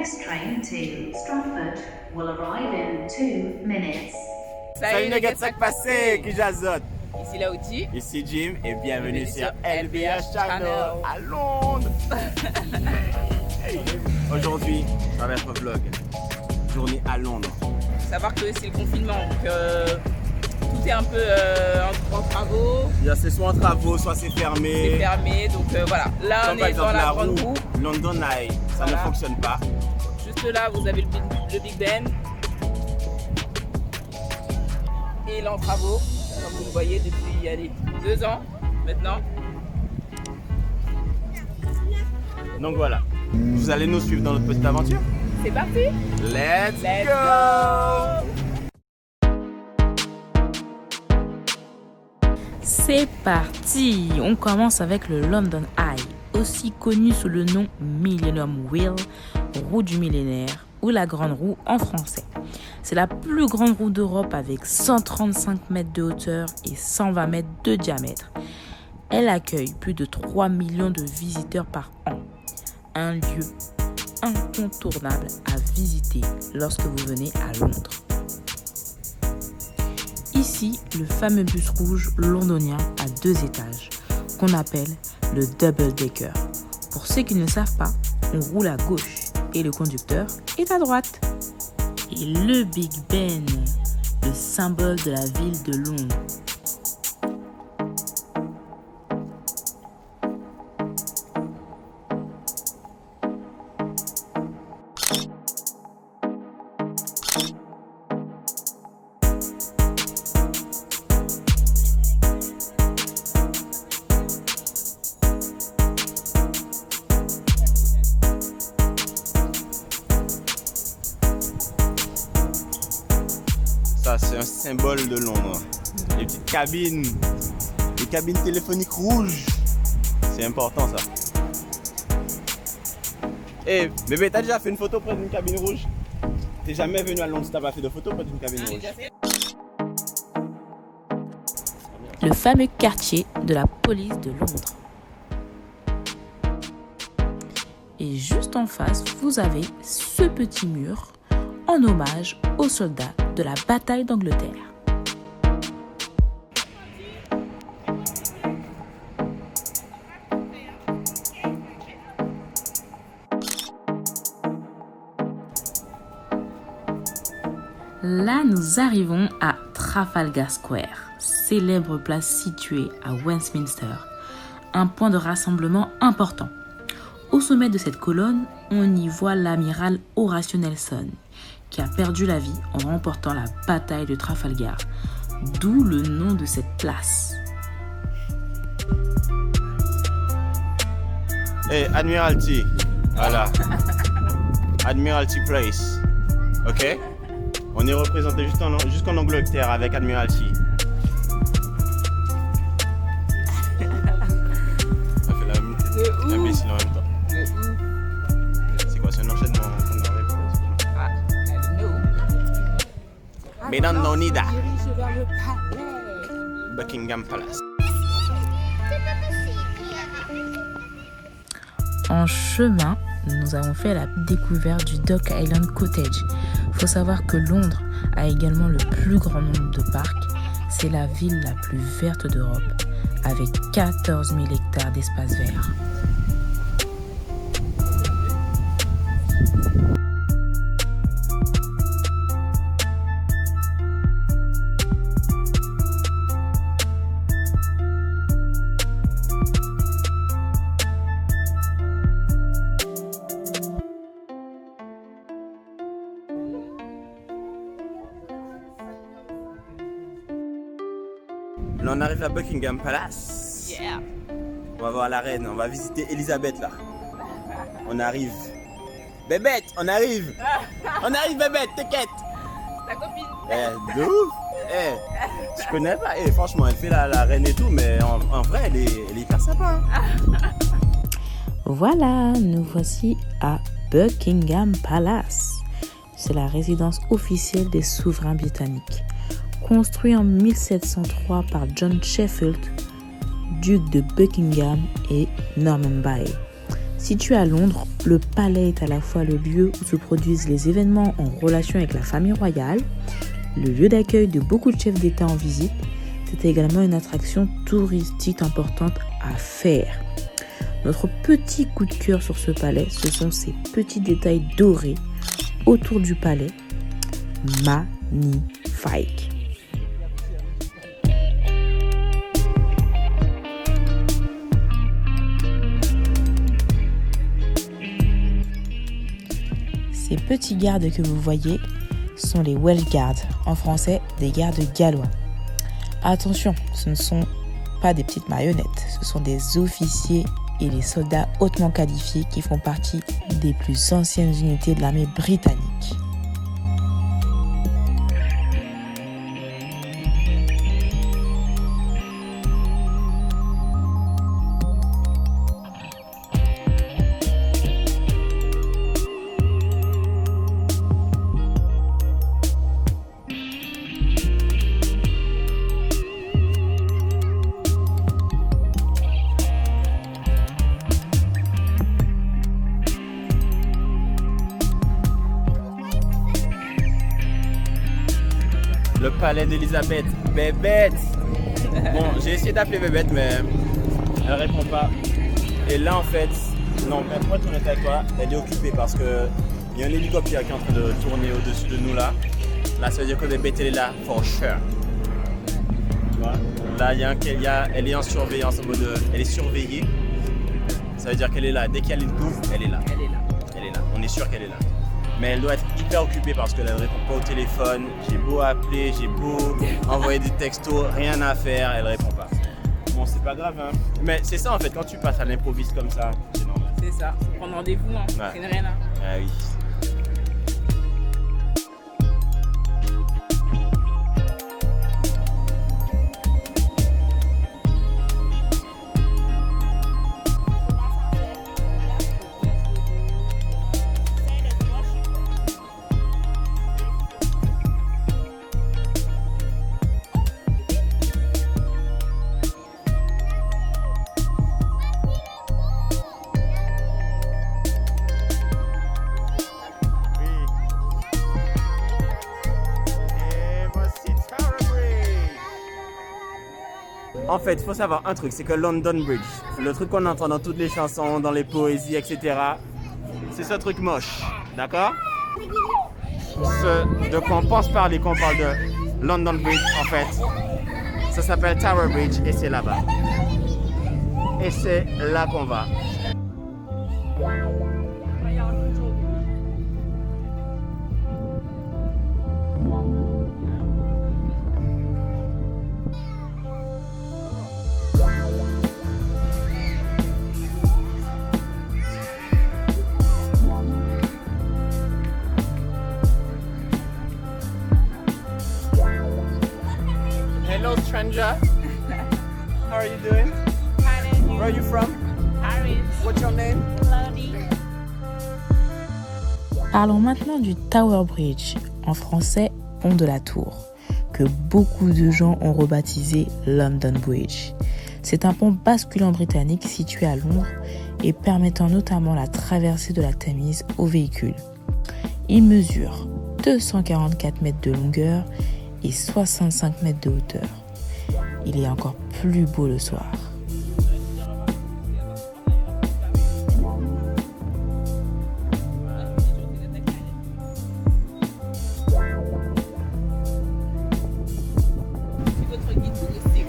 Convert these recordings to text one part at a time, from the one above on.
next train to Stratford will arrive in 2 minutes. Salut les gars de sac passé, qui j'azote. Ici Laouti. Ici Jim et bienvenue sur LBH Channel à Londres. Aujourd'hui, ça va être un vlog. Journée à Londres. Faut savoir que c'est le confinement, donc tout est un peu en travaux. C'est soit en travaux, soit c'est fermé. C'est fermé, donc voilà. Là, comme on est dans la grande roue. London Eye, ça ne fonctionne pas. Juste là, vous avez le Big Ben. Et il est en travaux, comme vous le voyez depuis 2 ans maintenant. Donc voilà, vous allez nous suivre dans notre petite aventure. C'est parti. Let's go. C'est parti. On commence avec le London Eye, aussi connu sous le nom Millennium Wheel, roue du millénaire ou la grande roue en français. C'est la plus grande roue d'Europe avec 135 mètres de hauteur et 120 mètres de diamètre. Elle accueille plus de 3 millions de visiteurs par an. Un lieu incontournable à visiter lorsque vous venez à Londres. Ici, le fameux bus rouge londonien à 2 étages, qu'on appelle le double decker. Pour ceux qui ne savent pas, on roule à gauche et le conducteur est à droite. Et le Big Ben, le symbole de la ville de Londres. Ça, c'est un symbole de Londres. Les petites cabines, les cabines téléphoniques rouges. C'est important ça. Eh, bébé, t'as déjà fait une photo près d'une cabine rouge? T'es jamais venu à Londres si t'as pas fait de photo près d'une cabine rouge. Le fameux quartier de la police de Londres. Et juste en face, vous avez ce petit mur en hommage aux soldats de la bataille d'Angleterre. Là, nous arrivons à Trafalgar Square, célèbre place située à Westminster, un point de rassemblement important. Au sommet de cette colonne, on y voit l'amiral Horatio Nelson, qui a perdu la vie en remportant la bataille de Trafalgar, d'où le nom de cette place. Eh, Admiralty, voilà. Admiralty Place, ok? On est représenté jusqu'en Angleterre avec Admiralty. Ça fait l'imbécile en même temps. C'est quoi, c'est un enchaînement qu'on aurait Mais non, Nida. Buckingham Palace. En chemin, nous avons fait la découverte du Dock Island Cottage. Il faut savoir que Londres a également le plus grand nombre de parcs. C'est la ville la plus verte d'Europe, avec 14 000 hectares d'espace vert. Là, on arrive à Buckingham Palace. Yeah. On va voir la reine, on va visiter Elisabeth là. On arrive. Bébête, on arrive. On arrive, Bébête, t'inquiète. Ta copine. Eh, de ouf. Eh, je connais pas. Eh, franchement, elle fait la reine et tout, mais en vrai, elle est hyper sympa. Hein. Voilà, nous voici à Buckingham Palace. C'est la résidence officielle des souverains britanniques. Construit en 1703 par John Sheffield, duc de Buckingham et Normanby. Situé à Londres, le palais est à la fois le lieu où se produisent les événements en relation avec la famille royale, le lieu d'accueil de beaucoup de chefs d'État en visite. C'est également une attraction touristique importante à faire. Notre petit coup de cœur sur ce palais, ce sont ces petits détails dorés autour du palais. Magnifique. Ces petits gardes que vous voyez sont les Welsh Guards, en français des gardes gallois. Attention, ce ne sont pas des petites marionnettes, ce sont des officiers et des soldats hautement qualifiés qui font partie des plus anciennes unités de l'armée britannique. Le palais d'Elisabeth. Bébête. Bon, j'ai essayé d'appeler Bébête, mais elle répond pas. Et là, en fait, non, mais pour être honnête avec toi, elle est occupée parce que il y a un hélicoptère qui est en train de tourner au-dessus de nous là. Là, ça veut dire que Bébête, elle est là, for sure. Tu vois? Là, elle est en surveillance, en mode, elle est surveillée. Ça veut dire qu'elle est là. Dès qu'il y a une bouffe, elle est là. Elle est là. Elle est là. On est sûr qu'elle est là. Mais elle doit être hyper occupée parce qu'elle ne répond pas au téléphone. J'ai beau appeler, j'ai beau envoyer des textos, rien à faire, elle répond pas. Bon, c'est pas grave, hein. Mais c'est ça en fait, quand tu passes à l'improviste comme ça, c'est normal. C'est ça, faut prendre rendez-vous, hein. Ouais. C'est rien, hein. Ah oui. En fait, il faut savoir un truc, c'est que London Bridge, le truc qu'on entend dans toutes les chansons, dans les poésies, etc., c'est ce truc moche, d'accord? Ce de quoi on pense parler quand on parle de London Bridge, en fait, ça s'appelle Tower Bridge et c'est là-bas. Et c'est là qu'on va. Hello stranger, how are you doing? Where are you from? Paris. What's your name? Parlons maintenant du Tower Bridge, en français pont de la tour, que beaucoup de gens ont rebaptisé London Bridge. C'est un pont basculant britannique situé à Londres et permettant notamment la traversée de la Tamise aux véhicules. Il mesure 244 mètres de longueur et 65 mètres de hauteur. Il est encore plus beau le soir. C'est votre guide touristique.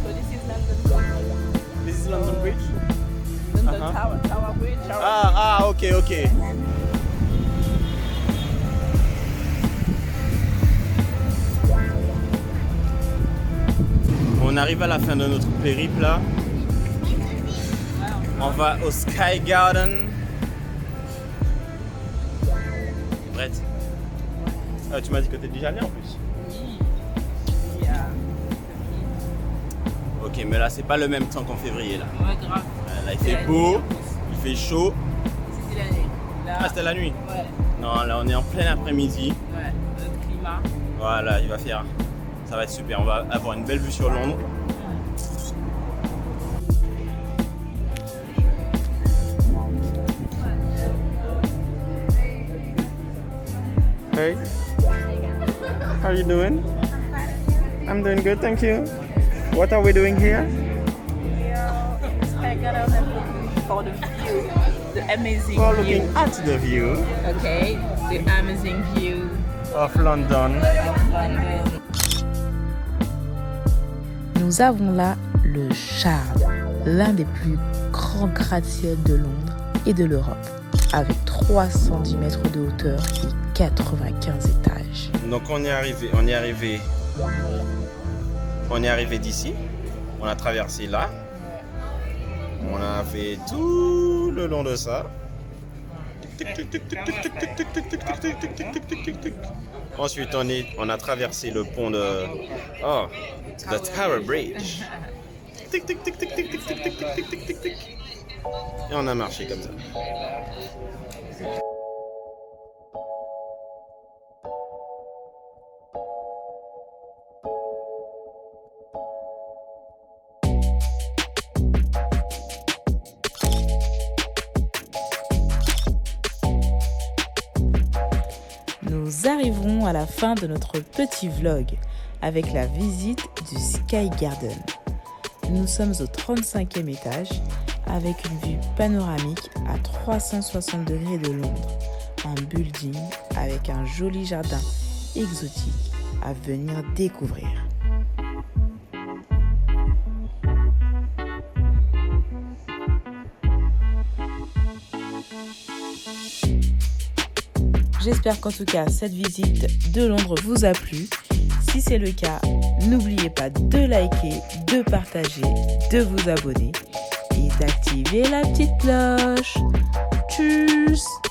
So this is London Bridge. This is London Bridge? London Tower Bridge. Ok. On arrive à la fin de notre périple là. On va au Sky Garden. Prête? Tu m'as dit que t'es déjà allé en plus. Oui. Ok, mais là c'est pas le même temps qu'en février là. Ouais, grave. Là il fait beau, il fait chaud. C'était la nuit. Là, Ah, c'était la nuit? ouais, Non, là on est en plein après-midi. ouais. Le climat. Voilà, ça va être super. On va avoir une belle vue sur Londres. Hey. How are you doing? I'm doing good, thank you. What are we doing here? For the view, the amazing We're view. looking at the view Okay, the amazing view of London. of London. Nous avons là le Shard, l'un des plus grands gratte-ciel de Londres et de l'Europe, avec 310 mètres de hauteur et 95 étages. Donc on est arrivé d'ici, on a traversé là, on a fait tout le long de ça. Ensuite on a traversé le pont de the Tower Bridge. Et on a marché comme ça. Nous arrivons à la fin de notre petit vlog avec la visite du Sky Garden. Nous sommes au 35e étage avec une vue panoramique à 360 degrés de Londres. Un building avec un joli jardin exotique à venir découvrir. J'espère qu'en tout cas cette visite de Londres vous a plu. Si c'est le cas, n'oubliez pas de liker, de partager, de vous abonner et d'activer la petite cloche. Tchuss!